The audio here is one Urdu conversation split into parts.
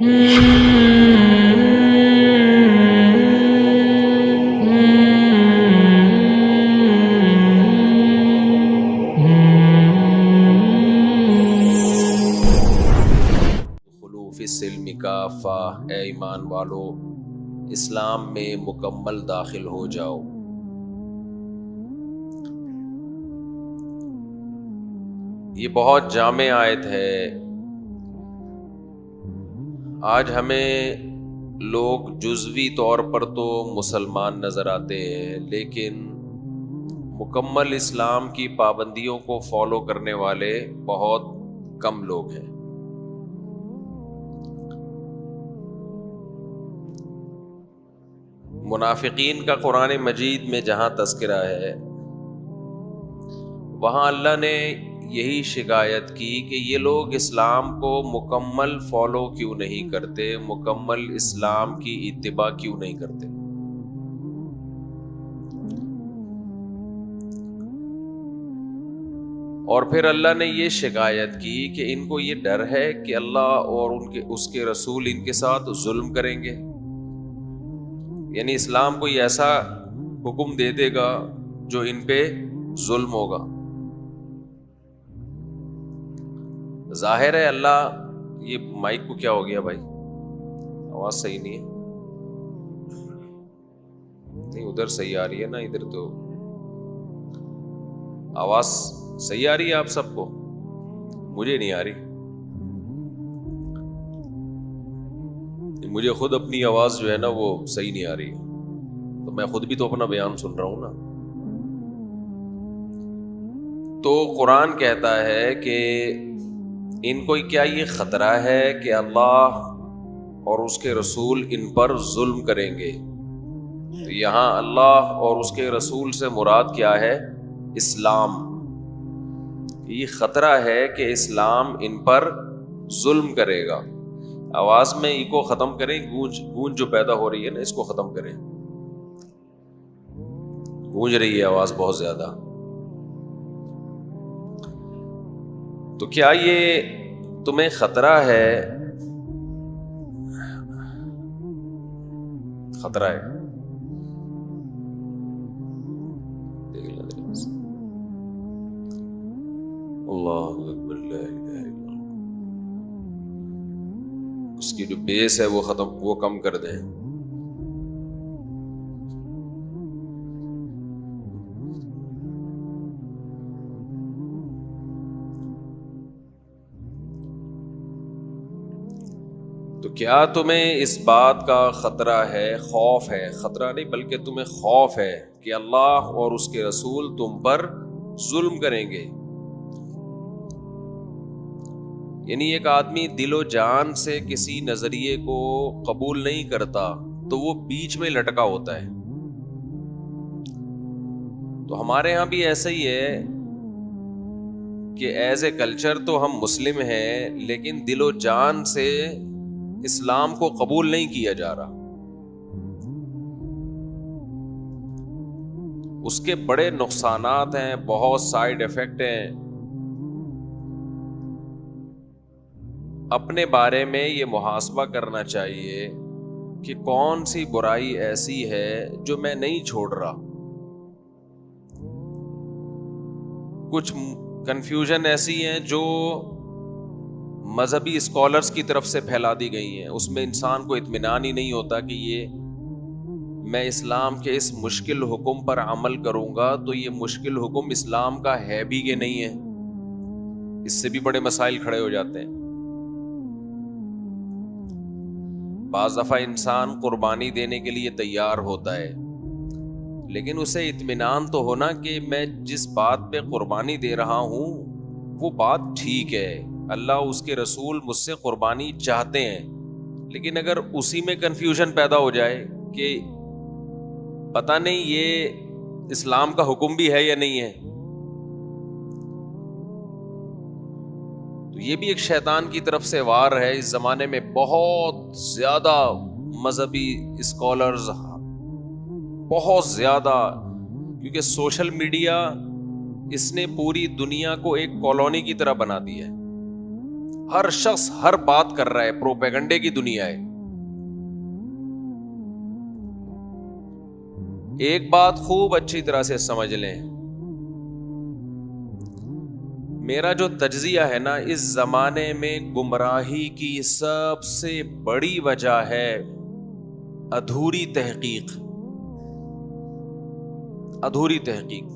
خلوف السلم کافہ، اے ایمان والو اسلام میں مکمل داخل ہو جاؤ۔ یہ بہت جامع آیت ہے۔ آج ہمیں لوگ جزوی طور پر تو مسلمان نظر آتے ہیں، لیکن مکمل اسلام کی پابندیوں کو فالو کرنے والے بہت کم لوگ ہیں۔ منافقین کا قرآن مجید میں جہاں تذکرہ ہے، وہاں اللہ نے یہی شکایت کی کہ یہ لوگ اسلام کو مکمل فالو کیوں نہیں کرتے، مکمل اسلام کی اتباع کیوں نہیں کرتے۔ اور پھر اللہ نے یہ شکایت کی کہ ان کو یہ ڈر ہے کہ اللہ اور اس کے رسول ان کے ساتھ ظلم کریں گے، یعنی اسلام کوئی ایسا حکم دے دے گا جو ان پہ ظلم ہوگا۔ ظاہر ہے اللہ، یہ مائک کو کیا ہو گیا بھائی؟ آواز صحیح نہیں ہے؟ نہیں، ادھر صحیح آ رہی ہے نا، ادھر تو آواز صحیح آ رہی ہے آپ سب کو، مجھے نہیں آ رہی۔ مجھے خود اپنی آواز جو ہے نا وہ صحیح نہیں آ رہی ہے، تو میں خود بھی تو اپنا بیان سن رہا ہوں نا۔ تو قرآن کہتا ہے کہ ان کو کیا یہ خطرہ ہے کہ اللہ اور اس کے رسول ان پر ظلم کریں گے؟ تو یہاں اللہ اور اس کے رسول سے مراد کیا ہے؟ اسلام۔ یہ خطرہ ہے کہ اسلام ان پر ظلم کرے گا۔ آواز میں ایکو ختم کریں، گونج جو پیدا ہو رہی ہے نا اس کو ختم کریں، گونج رہی ہے آواز بہت زیادہ۔ تو کیا یہ تمہیں خطرہ ہے؟ خطرہ ہے، اللہ اکبر، لا الہ الا اللہ۔ اس کی جو بیس ہے وہ کم کر دیں۔ تو کیا تمہیں اس بات کا خطرہ ہے، خوف ہے، خطرہ نہیں بلکہ تمہیں خوف ہے کہ اللہ اور اس کے رسول تم پر ظلم کریں گے؟ یعنی ایک آدمی دل و جان سے کسی نظریے کو قبول نہیں کرتا تو وہ بیچ میں لٹکا ہوتا ہے۔ تو ہمارے ہاں بھی ایسا ہی ہے کہ ایز اے کلچر تو ہم مسلم ہیں، لیکن دل و جان سے اسلام کو قبول نہیں کیا جا رہا۔ اس کے بڑے نقصانات ہیں، بہت سائیڈ ایفیکٹ ہیں۔ اپنے بارے میں یہ محاسبہ کرنا چاہیے کہ کون سی برائی ایسی ہے جو میں نہیں چھوڑ رہا۔ کچھ کنفیوژن ایسی ہیں جو مذہبی اسکالرز کی طرف سے پھیلا دی گئی ہیں، اس میں انسان کو اطمینان ہی نہیں ہوتا کہ یہ میں اسلام کے اس مشکل حکم پر عمل کروں گا تو یہ مشکل حکم اسلام کا ہے بھی کہ نہیں ہے۔ اس سے بھی بڑے مسائل کھڑے ہو جاتے ہیں۔ بعض دفعہ انسان قربانی دینے کے لیے تیار ہوتا ہے، لیکن اسے اطمینان تو ہونا کہ میں جس بات پہ قربانی دے رہا ہوں وہ بات ٹھیک ہے، اللہ اس کے رسول مجھ سے قربانی چاہتے ہیں۔ لیکن اگر اسی میں کنفیوژن پیدا ہو جائے کہ پتہ نہیں یہ اسلام کا حکم بھی ہے یا نہیں ہے، تو یہ بھی ایک شیطان کی طرف سے وار ہے۔ اس زمانے میں بہت زیادہ مذہبی اسکالرز، بہت زیادہ، کیونکہ سوشل میڈیا اس نے پوری دنیا کو ایک کالونی کی طرح بنا دی ہے۔ ہر شخص ہر بات کر رہا ہے، پروپیگنڈے کی دنیا ہے. ایک بات خوب اچھی طرح سے سمجھ لیں، میرا جو تجزیہ ہے نا، اس زمانے میں گمراہی کی سب سے بڑی وجہ ہے ادھوری تحقیق. ادھوری تحقیق.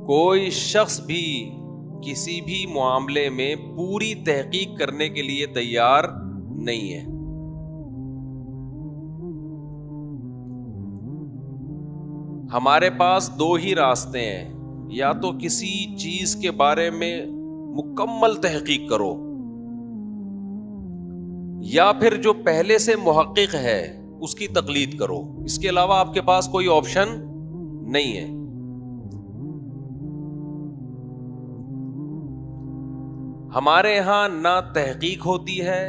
کوئی شخص بھی کسی بھی معاملے میں پوری تحقیق کرنے کے لیے تیار نہیں ہے. ہمارے پاس دو ہی راستے ہیں، یا تو کسی چیز کے بارے میں مکمل تحقیق کرو، یا پھر جو پہلے سے محقق ہے اس کی تقلید کرو. اس کے علاوہ آپ کے پاس کوئی آپشن نہیں ہے. ہمارے ہاں نہ تحقیق ہوتی ہے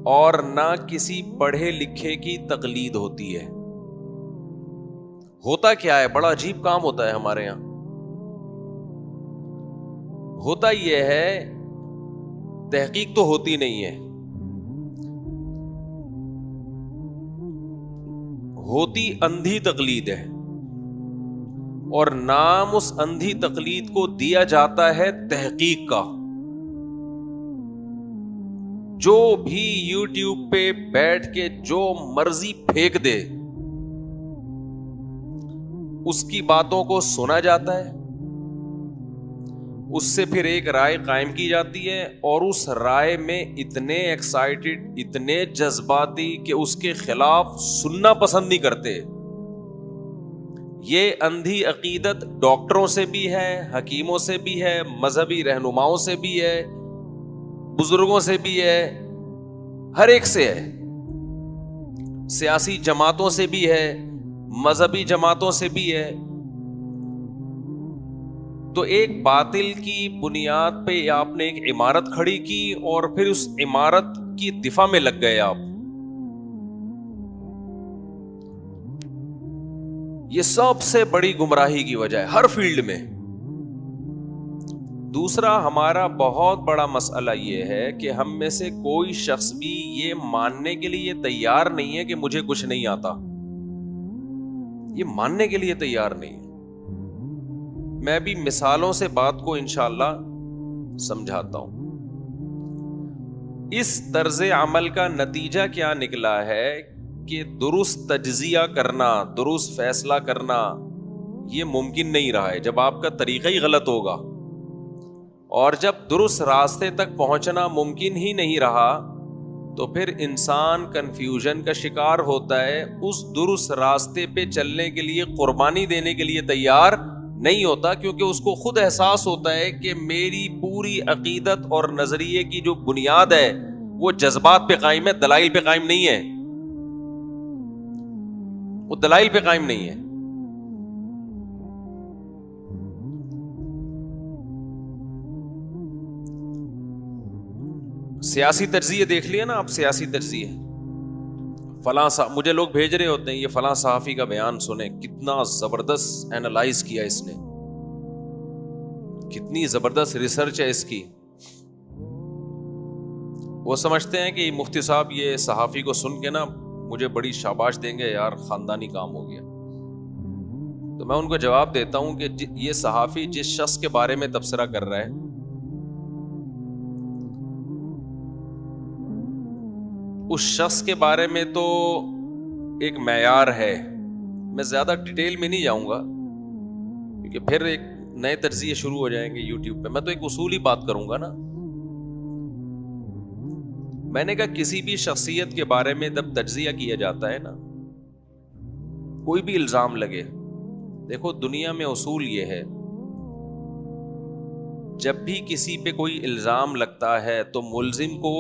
اور نہ کسی پڑھے لکھے کی تقلید ہوتی ہے. ہوتا کیا ہے؟ بڑا عجیب کام ہوتا ہے ہمارے یہاں. ہوتا یہ ہے، تحقیق تو ہوتی نہیں ہے، ہوتی اندھی تقلید ہے، اور نام اس اندھی تقلید کو دیا جاتا ہے تحقیق کا. جو بھی یوٹیوب پہ بیٹھ کے جو مرضی پھینک دے، اس کی باتوں کو سنا جاتا ہے، اس سے پھر ایک رائے قائم کی جاتی ہے، اور اس رائے میں اتنے ایکسائٹڈ، اتنے جذباتی کہ اس کے خلاف سننا پسند نہیں کرتے. یہ اندھی عقیدت ڈاکٹروں سے بھی ہے، حکیموں سے بھی ہے، مذہبی رہنماؤں سے بھی ہے، بزرگوں سے بھی ہے، ہر ایک سے ہے. سیاسی جماعتوں سے بھی ہے، مذہبی جماعتوں سے بھی ہے. تو ایک باطل کی بنیاد پہ آپ نے ایک عمارت کھڑی کی اور پھر اس عمارت کی دفاع میں لگ گئے آپ. یہ سب سے بڑی گمراہی کی وجہ ہے ہر فیلڈ میں. دوسرا ہمارا بہت بڑا مسئلہ یہ ہے کہ ہم میں سے کوئی شخص بھی یہ ماننے کے لیے تیار نہیں ہے کہ مجھے کچھ نہیں آتا. یہ ماننے کے لیے تیار نہیں ہے. میں بھی مثالوں سے بات کو انشاءاللہ سمجھاتا ہوں. اس طرز عمل کا نتیجہ کیا نکلا ہے کہ درست تجزیہ کرنا، درست فیصلہ کرنا یہ ممکن نہیں رہا ہے جب آپ کا طریقہ ہی غلط ہوگا. اور جب درست راستے تک پہنچنا ممکن ہی نہیں رہا تو پھر انسان کنفیوژن کا شکار ہوتا ہے. اس درست راستے پہ چلنے کے لیے قربانی دینے کے لیے تیار نہیں ہوتا، کیونکہ اس کو خود احساس ہوتا ہے کہ میری پوری عقیدت اور نظریے کی جو بنیاد ہے وہ جذبات پہ قائم ہے، دلائل پہ قائم نہیں ہے. وہ دلائل پہ قائم نہیں ہے. سیاسی تجزیے دیکھ لیا نا آپ، سیاسی تجزیے فلاں مجھے لوگ بھیج رہے ہوتے ہیں یہ فلاں صحافی کا بیان سنیں، کتنا زبردست اینالائز کیا اس نے، کتنی زبردست ریسرچ ہے اس کی. وہ سمجھتے ہیں کہ مفتی صاحب یہ صحافی کو سن کے نا مجھے بڑی شاباش دیں گے، یار خاندانی کام ہو گیا. تو میں ان کو جواب دیتا ہوں کہ یہ صحافی جس شخص کے بارے میں تبصرہ کر رہا ہے اس شخص کے بارے میں تو ایک معیار ہے. میں زیادہ ڈیٹیل میں نہیں جاؤں گا کیونکہ پھر ایک نئے تجزیے شروع ہو جائیں گے یوٹیوب پہ. میں تو ایک اصولی بات کروں گا نا. میں نے کہا کسی بھی شخصیت کے بارے میں جب تجزیہ کیا جاتا ہے نا، کوئی بھی الزام لگے، دیکھو دنیا میں اصول یہ ہے، جب بھی کسی پہ کوئی الزام لگتا ہے تو ملزم کو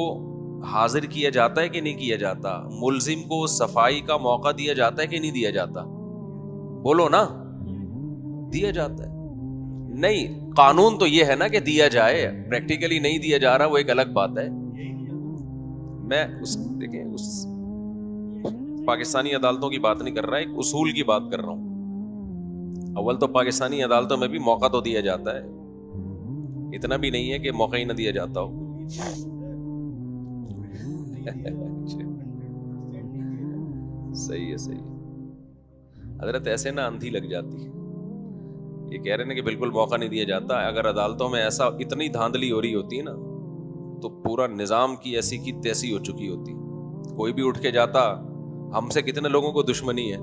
حاضر کیا جاتا ہے کہ نہیں کیا جاتا؟ ملزم کو صفائی کا موقع دیا جاتا ہے کہ نہیں دیا جاتا؟ بولو نا. دیا جاتا ہے. نہیں، قانون تو یہ ہے نا کہ دیا جائے، پریکٹیکلی نہیں دیا جا رہا وہ ایک الگ بات ہے. میں دیکھیں اس پاکستانی عدالتوں کی بات نہیں کر رہا، ایک اصول کی بات کر رہا ہوں. اول تو پاکستانی عدالتوں میں بھی موقع تو دیا جاتا ہے، اتنا بھی نہیں ہے کہ موقع ہی نہ دیا جاتا ہو. صحیح ہے صحیح. حضرت ایسے نا اندھی لگ جاتی ہے. یہ کہہ رہے ہیں کہ بالکل موقع نہیں دیا جاتا. اگر عدالتوں میں ایسا اتنی دھاندلی ہو رہی ہوتی ہے نا تو پورا نظام کی ایسی کی تیسی ہو چکی ہوتی. کوئی بھی اٹھ کے جاتا, ہم سے کتنے لوگوں کو دشمنی ہے,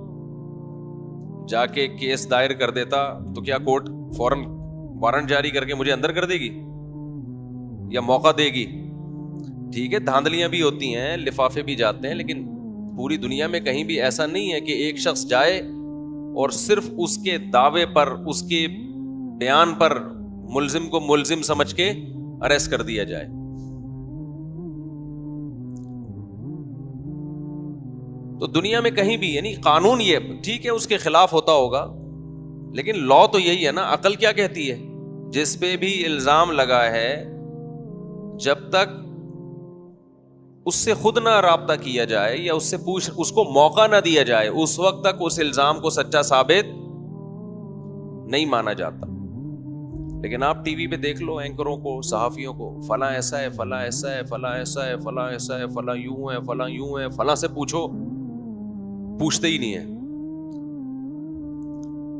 جا کے کیس دائر کر دیتا تو کیا کورٹ فوراً وارنٹ جاری کر کے مجھے اندر کر دے گی یا موقع دے گی؟ ٹھیک ہے دھاندلیاں بھی ہوتی ہیں, لفافے بھی جاتے ہیں, لیکن پوری دنیا میں کہیں بھی ایسا نہیں ہے کہ ایک شخص جائے اور صرف اس کے دعوے پر, اس کے بیان پر ملزم کو ملزم سمجھ کے اریسٹ کر دیا جائے. تو دنیا میں کہیں بھی, یعنی قانون یہ ٹھیک ہے اس کے خلاف ہوتا ہوگا, لیکن لا تو یہی ہے نا. عقل کیا کہتی ہے؟ جس پہ بھی الزام لگا ہے جب تک اس سے خود نہ رابطہ کیا جائے یا اس سے پوچھ, اس کو موقع نہ دیا جائے, اس وقت تک اس الزام کو سچا ثابت نہیں مانا جاتا. لیکن آپ ٹی وی پہ دیکھ لو اینکروں کو, صحافیوں کو, فلاں ایسا ہے, فلاں ایسا ہے, فلاں ایسا ہے, فلاں ایسا ہے, فلاں یوں ہے, فلاں یوں ہے, فلاں سے پوچھو, پوچھتے ہی نہیں ہے.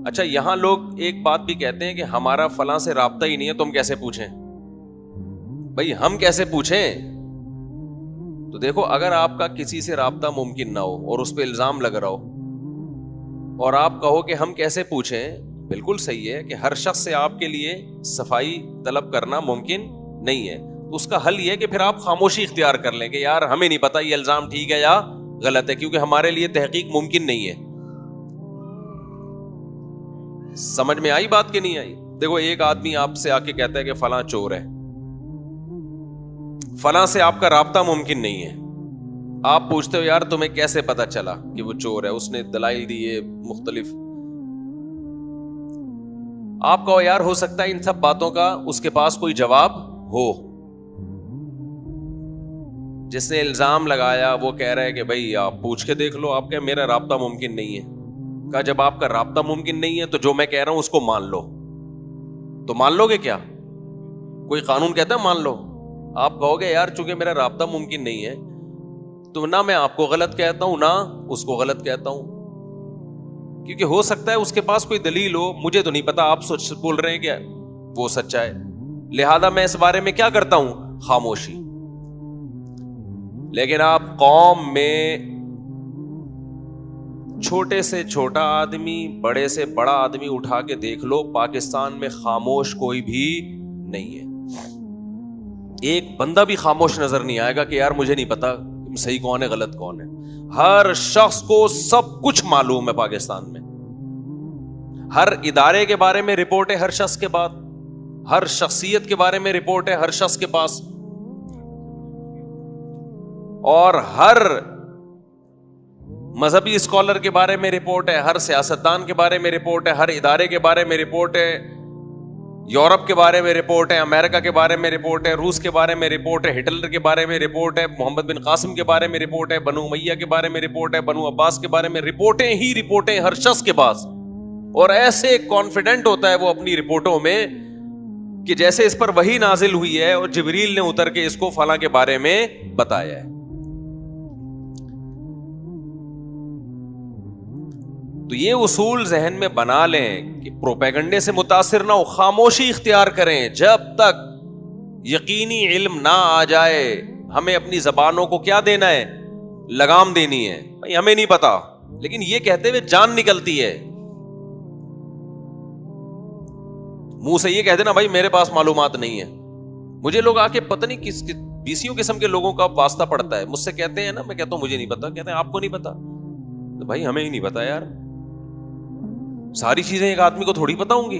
اچھا یہاں لوگ ایک بات بھی کہتے ہیں کہ ہمارا فلاں سے رابطہ ہی نہیں ہے, تم کیسے پوچھیں؟ بھائی ہم کیسے پوچھیں؟ تو دیکھو اگر آپ کا کسی سے رابطہ ممکن نہ ہو اور اس پہ الزام لگ رہا ہو اور آپ کہو کہ ہم کیسے پوچھیں, بالکل صحیح ہے کہ ہر شخص سے آپ کے لیے صفائی طلب کرنا ممکن نہیں ہے. تو اس کا حل یہ ہے کہ پھر آپ خاموشی اختیار کر لیں کہ یار ہمیں نہیں پتا یہ الزام ٹھیک ہے یا غلط ہے, کیونکہ ہمارے لیے تحقیق ممکن نہیں ہے. سمجھ میں آئی بات کہ نہیں آئی؟ دیکھو ایک آدمی آپ سے آ کے کہتا ہے کہ فلاں چور ہے, فلاں سے آپ کا رابطہ ممکن نہیں ہے. آپ پوچھتے ہو یار تمہیں کیسے پتا چلا کہ وہ چور ہے؟ اس نے دلائل دیے مختلف. آپ کہو یار ہو سکتا ہے ان سب باتوں کا اس کے پاس کوئی جواب ہو. جس نے الزام لگایا وہ کہہ رہا ہے کہ بھائی آپ پوچھ کے دیکھ لو. آپ کہ میرا رابطہ ممکن نہیں ہے. کہا جب آپ کا رابطہ ممکن نہیں ہے تو جو میں کہہ رہا ہوں اس کو مان لو. تو مان لو گے کیا؟ کوئی قانون کہتا ہے مان لو؟ آپ کہو گے یار چونکہ میرا رابطہ ممکن نہیں ہے تو نہ میں آپ کو غلط کہتا ہوں نہ اس کو غلط کہتا ہوں, کیونکہ ہو سکتا ہے اس کے پاس کوئی دلیل ہو, مجھے تو نہیں پتا. آپ سچ بول رہے ہیں کہ وہ سچا ہے, لہذا میں اس بارے میں کیا کرتا ہوں؟ خاموشی. لیکن آپ قوم میں چھوٹے سے چھوٹا آدمی, بڑے سے بڑا آدمی اٹھا کے دیکھ لو, پاکستان میں خاموش کوئی بھی نہیں ہے. ایک بندہ بھی خاموش نظر نہیں آئے گا کہ یار مجھے نہیں پتا صحیح کون ہے غلط کون ہے. ہر شخص کو سب کچھ معلوم ہے پاکستان میں. ہر ادارے کے بارے میں رپورٹ ہے ہر شخص کے بعد, ہر شخصیت کے بارے میں رپورٹ ہے ہر شخص کے پاس, اور ہر مذہبی اسکالر کے بارے میں رپورٹ ہے, ہر سیاستدان کے بارے میں رپورٹ ہے, ہر ادارے کے بارے میں رپورٹ ہے, یورپ کے بارے میں رپورٹ ہے, امریکہ کے بارے میں رپورٹ ہے, روس کے بارے میں رپورٹ ہے, ہٹلر کے بارے میں رپورٹ ہے, محمد بن قاسم کے بارے میں رپورٹ ہے, بنو امیہ کے بارے میں رپورٹ ہے, بنو عباس کے بارے میں رپورٹیں ہی رپورٹیں ہر شخص کے پاس. اور ایسے کانفیڈنٹ ہوتا ہے وہ اپنی رپورٹوں میں کہ جیسے اس پر وحی نازل ہوئی ہے اور جبریل نے اتر کے اس کو فلاں کے بارے میں بتایا ہے. تو یہ اصول ذہن میں بنا لیں کہ پروپیگنڈے سے متاثر نہ ہو, خاموشی اختیار کریں جب تک یقینی علم نہ آ جائے. ہمیں اپنی زبانوں کو کیا دینا ہے؟ لگام دینی ہے. بھائی ہمیں نہیں پتا, لیکن یہ کہتے ہوئے جان نکلتی ہے. منہ سے یہ کہتے نا بھائی میرے پاس معلومات نہیں ہے. مجھے لوگ آ کے پتہ نہیں کس بیسیوں قسم کے لوگوں کا واسطہ پڑتا ہے, مجھ سے کہتے ہیں نا, میں کہتا ہوں مجھے نہیں پتا, کہتے ہیں آپ کو نہیں پتا. تو بھائی ہمیں ہی نہیں پتا یار, ساری چیزیں ایک آدمی کو تھوڑی پتا ہوں گی.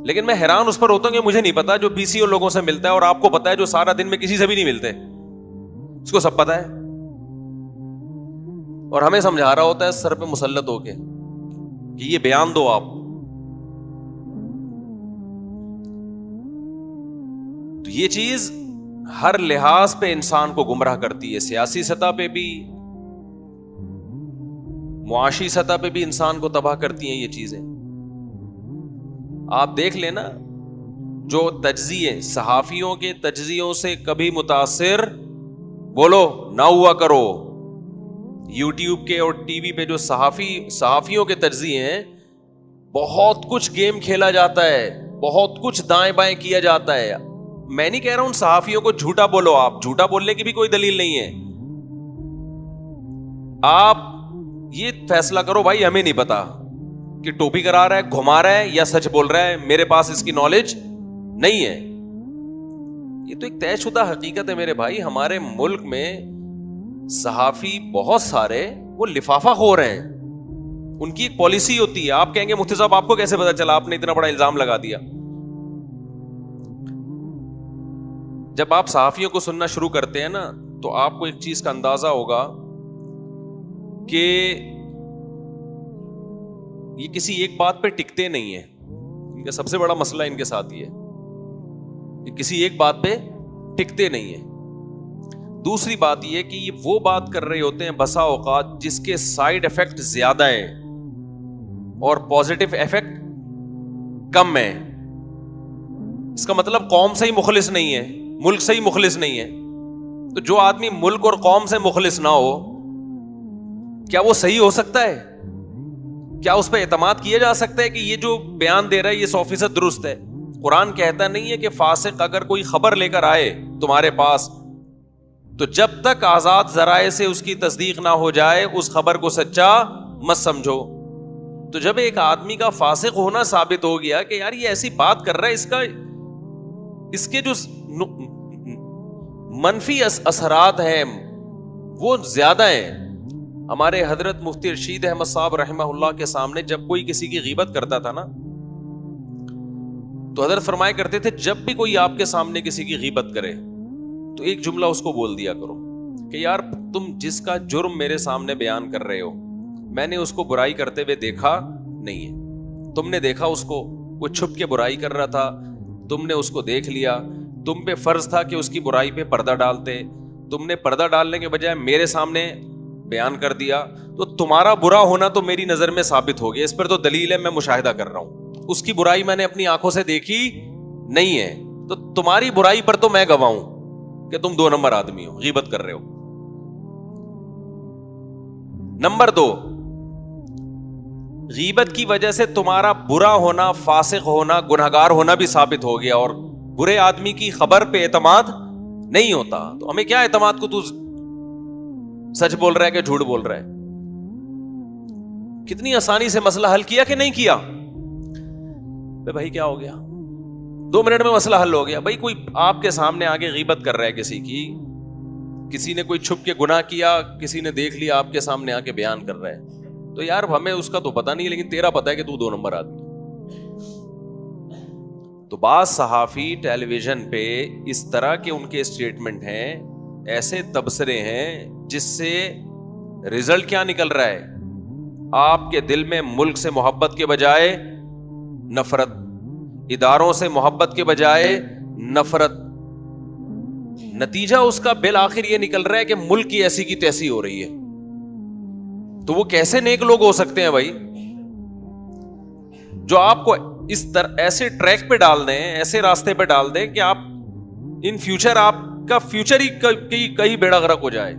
لیکن میں حیران اس پر ہوتا ہوں کہ مجھے نہیں پتا جو بیسیوں لوگوں سے ملتا ہے, اور آپ کو پتا ہے جو سارا دن میں کسی سے بھی نہیں ملتے, اس کو سب پتا ہے, اور ہمیں سمجھا رہا ہوتا ہے سر پہ مسلط ہو کے کہ یہ بیان دو آپ. تو یہ چیز ہر لحاظ پہ انسان کو گمراہ کرتی ہے, سیاسی سطح پہ بھی, معاشی سطح پہ بھی انسان کو تباہ کرتی ہیں یہ چیزیں. آپ دیکھ لینا جو تجزیے صحافیوں کے تجزیوں سے کبھی متاثر بولو نہ ہوا کرو. یوٹیوب کے اور ٹی وی پہ جو صحافیوں کے تجزیے ہیں, بہت کچھ گیم کھیلا جاتا ہے, بہت کچھ دائیں بائیں کیا جاتا ہے. میں نہیں کہہ رہا ہوں صحافیوں کو جھوٹا بولو, آپ جھوٹا بولنے کی بھی کوئی دلیل نہیں ہے. آپ یہ فیصلہ کرو بھائی ہمیں نہیں پتا کہ ٹوپی کرا رہا ہے, گھما رہا ہے یا سچ بول رہا ہے, میرے پاس اس کی نالج نہیں ہے. یہ تو ایک طے شدہ حقیقت ہے میرے بھائی. ہمارے ملک میں صحافی بہت سارے وہ لفافہ خور ہیں, ان کی ایک پالیسی ہوتی ہے. آپ کہیں گے مفتی صاحب آپ کو کیسے پتا چلا, آپ نے اتنا بڑا الزام لگا دیا. جب آپ صحافیوں کو سننا شروع کرتے ہیں نا تو آپ کو ایک چیز کا اندازہ ہوگا کہ یہ کسی ایک بات پہ ٹکتے نہیں ہیں. ان کا سب سے بڑا مسئلہ ان کے ساتھ یہ ہے کہ کسی ایک بات پہ ٹکتے نہیں ہیں. دوسری بات یہ کہ یہ وہ بات کر رہے ہوتے ہیں بسا اوقات جس کے سائیڈ ایفیکٹ زیادہ ہیں اور پازیٹیو ایفیکٹ کم ہیں. اس کا مطلب قوم سے ہی مخلص نہیں ہے, ملک سے ہی مخلص نہیں ہے. تو جو آدمی ملک اور قوم سے مخلص نہ ہو, کیا وہ صحیح ہو سکتا ہے؟ کیا اس پہ اعتماد کیا جا سکتا ہے کہ یہ جو بیان دے رہا ہے یہ 100% درست ہے؟ قرآن کہتا نہیں ہے کہ فاسق اگر کوئی خبر لے کر آئے تمہارے پاس تو جب تک آزاد ذرائع سے اس کی تصدیق نہ ہو جائے اس خبر کو سچا مت سمجھو. تو جب ایک آدمی کا فاسق ہونا ثابت ہو گیا کہ یار یہ ایسی بات کر رہا ہے, اس کے جو منفی اثرات ہیں وہ زیادہ ہیں. ہمارے حضرت مفتی رشید احمد صاحب رحمہ اللہ کے سامنے جب کوئی کسی کی غیبت کرتا تھا نا تو حضرت فرمایا کرتے تھے جب بھی کوئی آپ کے سامنے کسی کی غیبت کرے تو ایک جملہ اس کو بول دیا کرو کہ یار تم جس کا جرم میرے سامنے بیان کر رہے ہو میں نے اس کو برائی کرتے ہوئے دیکھا نہیں ہے. تم نے دیکھا اس کو, وہ چھپ کے برائی کر رہا تھا, تم نے اس کو دیکھ لیا, تم پہ فرض تھا کہ اس کی برائی پہ پردہ ڈالتے, تم نے پردہ ڈالنے کے بجائے میرے سامنے بیان کر دیا, تو تمہارا برا ہونا تو میری نظر میں ثابت ہو گیا. اس پر تو دلیل ہے, میں مشاہدہ کر رہا ہوں, اس کی برائی میں نے اپنی آنکھوں سے دیکھی نہیں ہے, تو تمہاری برائی پر تو میں گواہ ہوں کہ تم 2 نمبر آدمی ہو, غیبت کر رہے ہو. نمبر 2, غیبت کی وجہ سے تمہارا برا ہونا, فاسق ہونا, گنہگار ہونا بھی ثابت ہو گیا, اور برے آدمی کی خبر پہ اعتماد نہیں ہوتا. تو ہمیں کیا اعتماد کو تو سچ بول رہا ہے کہ جھوٹ بول رہا ہے؟ کتنی آسانی سے مسئلہ حل کیا کہ نہیں کیا؟ بھائی کیا ہو گیا, 2 منٹ میں مسئلہ حل ہو گیا. بھائی کوئی آپ کے سامنے آگے غیبت کر رہا ہے کسی کی, کسی نے کوئی چھپ کے گناہ کیا, کسی نے دیکھ لیا آپ کے سامنے آ کے بیان کر رہا ہے, تو یار ہمیں اس کا تو پتہ نہیں لیکن تیرا پتہ ہے کہ تو 2 نمبر آدمی. تو بعض صحافی ٹیلی ویژن پہ اس طرح کے ان کے اسٹیٹمنٹ ہیں, ایسے تبصرے ہیں جس سے رزلٹ کیا نکل رہا ہے, آپ کے دل میں ملک سے محبت کے بجائے نفرت, اداروں سے محبت کے بجائے نفرت. نتیجہ اس کا بالآخر یہ نکل رہا ہے کہ ملک کی ایسی کی تیسی ہو رہی ہے. تو وہ کیسے نیک لوگ ہو سکتے ہیں بھائی جو آپ کو اس طرح ایسے ٹریک پہ ڈال دیں, ایسے راستے پہ ڈال دیں کہ آپ ان فیوچر آپ کا فیوچر ہی کہیں بیڑا غرق ہو جائے.